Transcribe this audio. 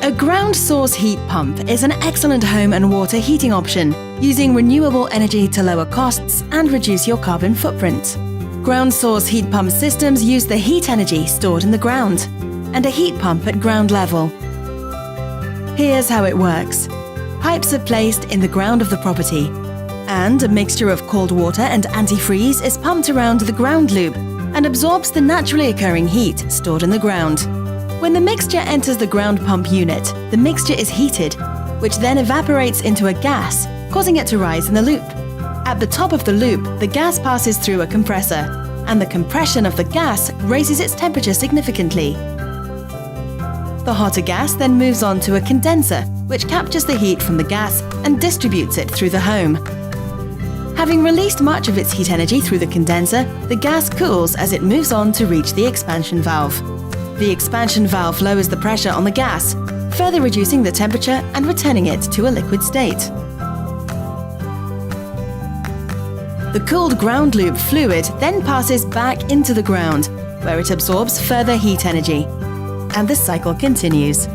A ground source heat pump is an excellent home and water heating option, using renewable energy to lower costs and reduce your carbon footprint. Ground source heat pump systems use the heat energy stored in the ground and a heat pump at ground level. Here's how it works. Pipes are placed in the ground of the property, and a mixture of cold water and antifreeze is pumped around the ground loop and absorbs the naturally occurring heat stored in the ground. When the mixture enters the ground pump unit, the mixture is heated, which then evaporates into a gas, causing it to rise in the loop. At the top of the loop, the gas passes through a compressor, and the compression of the gas raises its temperature significantly. The hotter gas then moves on to a condenser, which captures the heat from the gas and distributes it through the home. Having released much of its heat energy through the condenser, the gas cools as it moves on to reach the expansion valve. The expansion valve lowers the pressure on the gas, further reducing the temperature and returning it to a liquid state. The cooled ground loop fluid then passes back into the ground, where it absorbs further heat energy, and the cycle continues.